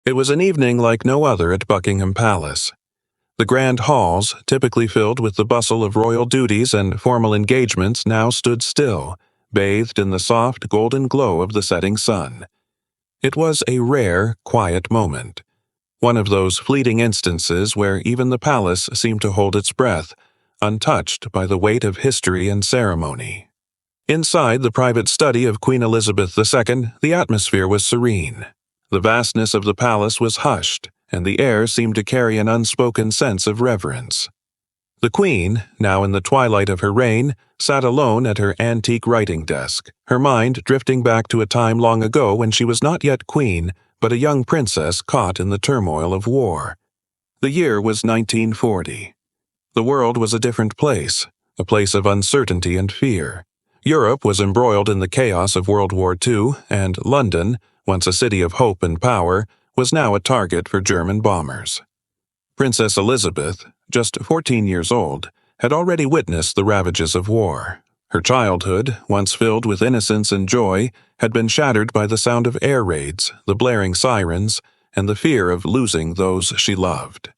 It was an evening like no other at Buckingham Palace. The grand halls, typically filled with the bustle of royal duties and formal engagements, now stood still, bathed in the soft golden glow of the setting sun. It was a rare, quiet moment. One of those fleeting instances where even the palace seemed to hold its breath, untouched by the weight of history and ceremony. Inside the private study of Queen Elizabeth II, the atmosphere was serene. The vastness of the palace was hushed, and the air seemed to carry an unspoken sense of reverence. The Queen, now in the twilight of her reign, sat alone at her antique writing desk, her mind drifting back to a time long ago when she was not yet queen, but a young princess caught in the turmoil of war. The year was 1940. The world was a different place, a place of uncertainty and fear. Europe was embroiled in the chaos of World War II, and London, once a city of hope and power, was now a target for German bombers. Princess Elizabeth, just 14 years old, had already witnessed the ravages of war. Her childhood, once filled with innocence and joy, had been shattered by the sound of air raids, the blaring sirens, and the fear of losing those she loved.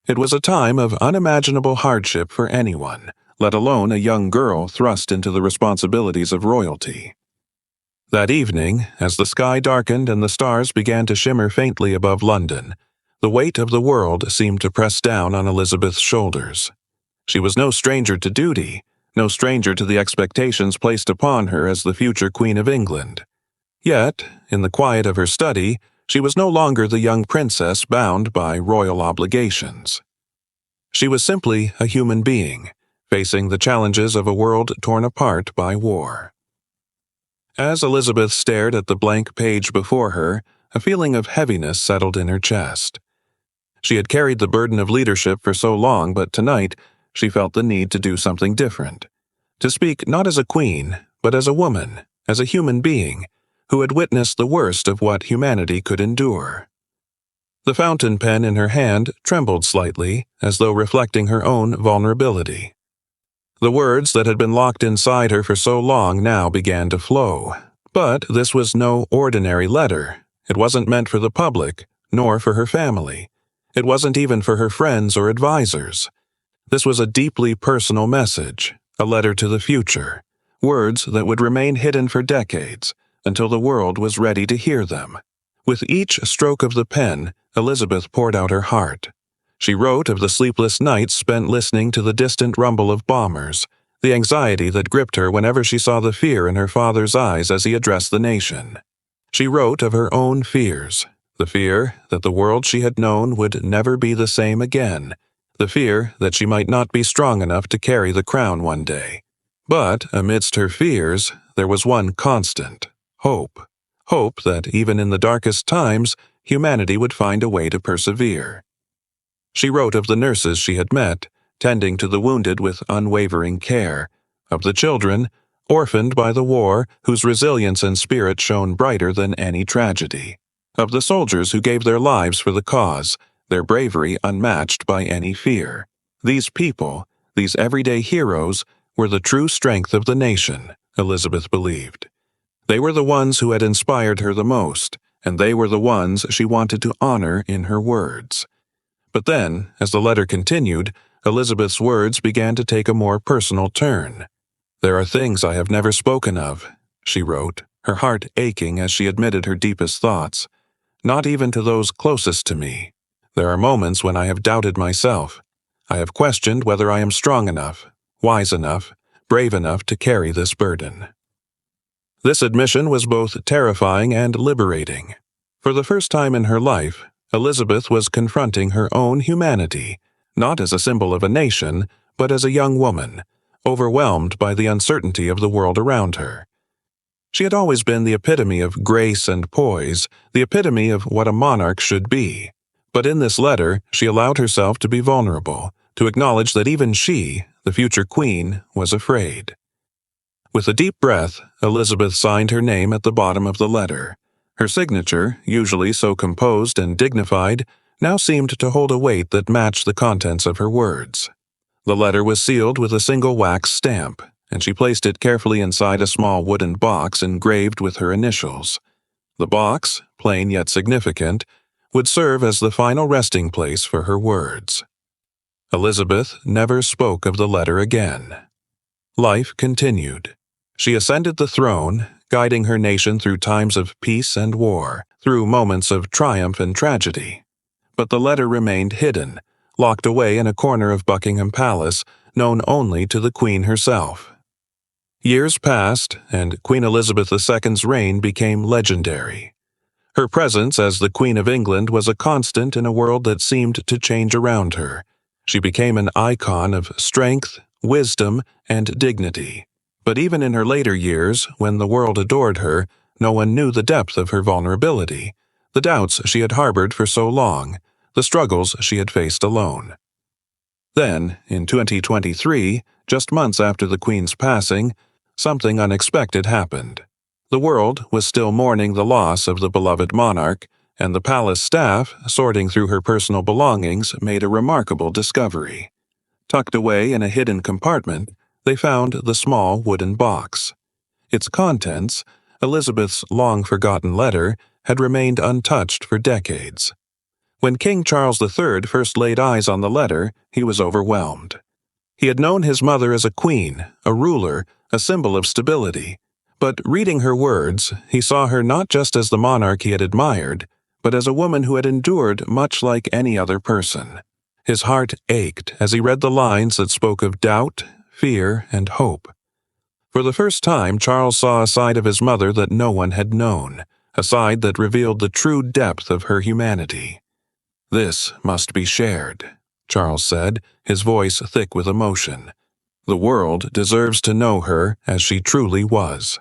It was a time of unimaginable hardship for anyone, let alone a young girl thrust into the responsibilities of royalty. That evening, as the sky darkened and the stars began to shimmer faintly above London, the weight of the world seemed to press down on Elizabeth's shoulders. She was no stranger to duty, no stranger to the expectations placed upon her as the future Queen of England. Yet, in the quiet of her study, she was no longer the young princess bound by royal obligations. She was simply a human being, facing the challenges of a world torn apart by war. As Elizabeth stared at the blank page before her, a feeling of heaviness settled in her chest. She had carried the burden of leadership for so long, but tonight she felt the need to do something different. To speak not as a queen, but as a woman, as a human being, who had witnessed the worst of what humanity could endure. The fountain pen in her hand trembled slightly, as though reflecting her own vulnerability. The words that had been locked inside her for so long now began to flow. But this was no ordinary letter. It wasn't meant for the public, nor for her family. It wasn't even for her friends or advisors. This was a deeply personal message, a letter to the future, words that would remain hidden for decades, until the world was ready to hear them. With each stroke of the pen, Elizabeth poured out her heart. She wrote of the sleepless nights spent listening to the distant rumble of bombers, the anxiety that gripped her whenever she saw the fear in her father's eyes as he addressed the nation. She wrote of her own fears, the fear that the world she had known would never be the same again, the fear that she might not be strong enough to carry the crown one day. But amidst her fears, there was one constant: hope. Hope that even in the darkest times, humanity would find a way to persevere. She wrote of the nurses she had met, tending to the wounded with unwavering care, of the children, orphaned by the war, whose resilience and spirit shone brighter than any tragedy, of the soldiers who gave their lives for the cause, their bravery unmatched by any fear. These people, these everyday heroes, were the true strength of the nation, Elizabeth believed. They were the ones who had inspired her the most, and they were the ones she wanted to honor in her words. But then, as the letter continued, Elizabeth's words began to take a more personal turn. "There are things I have never spoken of," she wrote, her heart aching as she admitted her deepest thoughts. "Not even to those closest to me. There are moments when I have doubted myself. I have questioned whether I am strong enough, wise enough, brave enough to carry this burden." This admission was both terrifying and liberating. For the first time in her life, Elizabeth was confronting her own humanity, not as a symbol of a nation, but as a young woman, overwhelmed by the uncertainty of the world around her. She had always been the epitome of grace and poise, the epitome of what a monarch should be. But in this letter, she allowed herself to be vulnerable, to acknowledge that even she, the future queen, was afraid. With a deep breath, Elizabeth signed her name at the bottom of the letter. Her signature, usually so composed and dignified, now seemed to hold a weight that matched the contents of her words. The letter was sealed with a single wax stamp, and she placed it carefully inside a small wooden box engraved with her initials. The box, plain yet significant, would serve as the final resting place for her words. Elizabeth never spoke of the letter again. Life continued. She ascended the throne, guiding her nation through times of peace and war, through moments of triumph and tragedy. But the letter remained hidden, locked away in a corner of Buckingham Palace, known only to the Queen herself. Years passed, and Queen Elizabeth II's reign became legendary. Her presence as the Queen of England was a constant in a world that seemed to change around her. She became an icon of strength, wisdom, and dignity. But even in her later years, when the world adored her, no one knew the depth of her vulnerability, the doubts she had harbored for so long, the struggles she had faced alone. Then, in 2023, just months after the Queen's passing, something unexpected happened. The world was still mourning the loss of the beloved monarch, and the palace staff, sorting through her personal belongings, made a remarkable discovery. Tucked away in a hidden compartment, they found the small wooden box. Its contents, Elizabeth's long-forgotten letter, had remained untouched for decades. When King Charles III first laid eyes on the letter, he was overwhelmed. He had known his mother as a queen, a ruler, a symbol of stability. But reading her words, he saw her not just as the monarch he had admired, but as a woman who had endured much like any other person. His heart ached as he read the lines that spoke of doubt, fear, and hope. For the first time, Charles saw a side of his mother that no one had known, a side that revealed the true depth of her humanity. "This must be shared," Charles said, his voice thick with emotion. "The world deserves to know her as she truly was."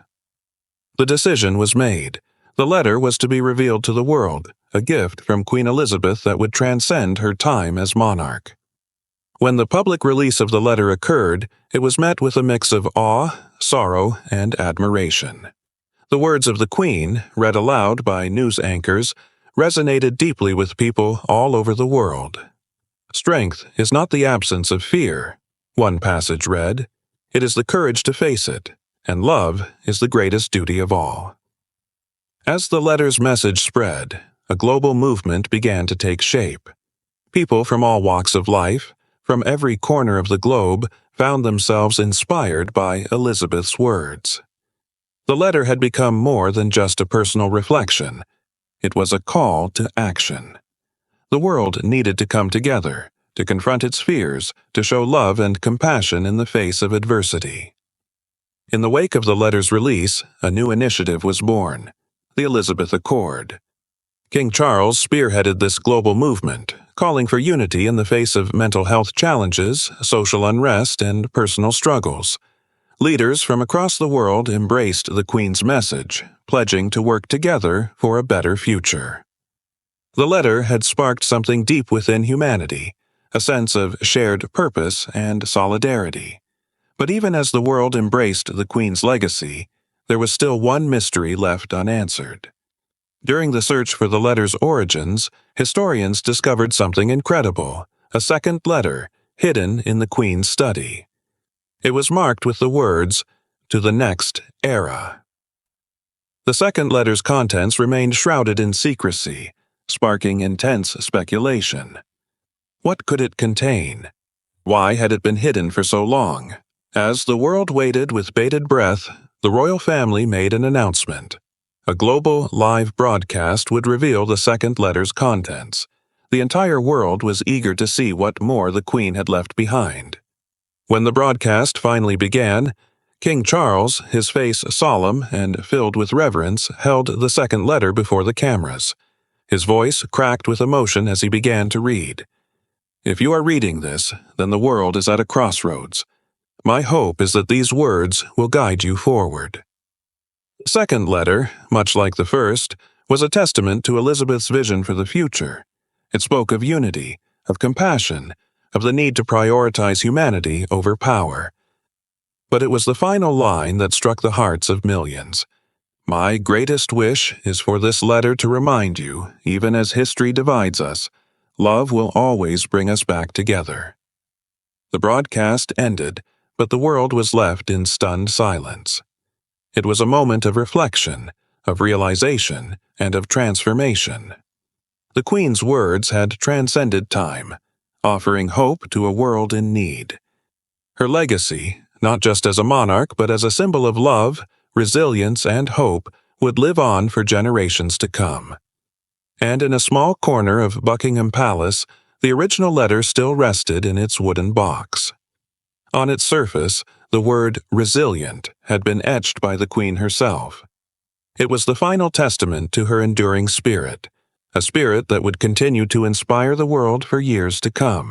The decision was made. The letter was to be revealed to the world, a gift from Queen Elizabeth that would transcend her time as monarch. When the public release of the letter occurred, it was met with a mix of awe, sorrow, and admiration. The words of the Queen, read aloud by news anchors, resonated deeply with people all over the world. "Strength is not the absence of fear," one passage read. "It is the courage to face it, and love is the greatest duty of all." As the letter's message spread, a global movement began to take shape. People from all walks of life, from every corner of the globe, found themselves inspired by Elizabeth's words. The letter had become more than just a personal reflection. It was a call to action. The world needed to come together, to confront its fears, to show love and compassion in the face of adversity. In the wake of the letter's release, a new initiative was born, the Elizabeth Accord. King Charles spearheaded this global movement, calling for unity in the face of mental health challenges, social unrest, and personal struggles. Leaders from across the world embraced the Queen's message, pledging to work together for a better future. The letter had sparked something deep within humanity, a sense of shared purpose and solidarity. But even as the world embraced the Queen's legacy, there was still one mystery left unanswered. During the search for the letter's origins, historians discovered something incredible, a second letter, hidden in the Queen's study. It was marked with the words, "To the next era." The second letter's contents remained shrouded in secrecy, sparking intense speculation. What could it contain? Why had it been hidden for so long? As the world waited with bated breath, the royal family made an announcement. A global live broadcast would reveal the second letter's contents. The entire world was eager to see what more the Queen had left behind. When the broadcast finally began, King Charles, his face solemn and filled with reverence, held the second letter before the cameras. His voice cracked with emotion as he began to read. "If you are reading this, then the world is at a crossroads. My hope is that these words will guide you forward." The second letter, much like the first, was a testament to Elizabeth's vision for the future. It spoke of unity, of compassion, of the need to prioritize humanity over power. But it was the final line that struck the hearts of millions. "My greatest wish is for this letter to remind you, even as history divides us, love will always bring us back together." The broadcast ended, but the world was left in stunned silence. It was a moment of reflection, of realization, and of transformation. The Queen's words had transcended time, offering hope to a world in need. Her legacy, not just as a monarch but as a symbol of love, resilience, and hope, would live on for generations to come. And in a small corner of Buckingham Palace, the original letter still rested in its wooden box. On its surface, the word resilient had been etched by the Queen herself. It was the final testament to her enduring spirit, a spirit that would continue to inspire the world for years to come.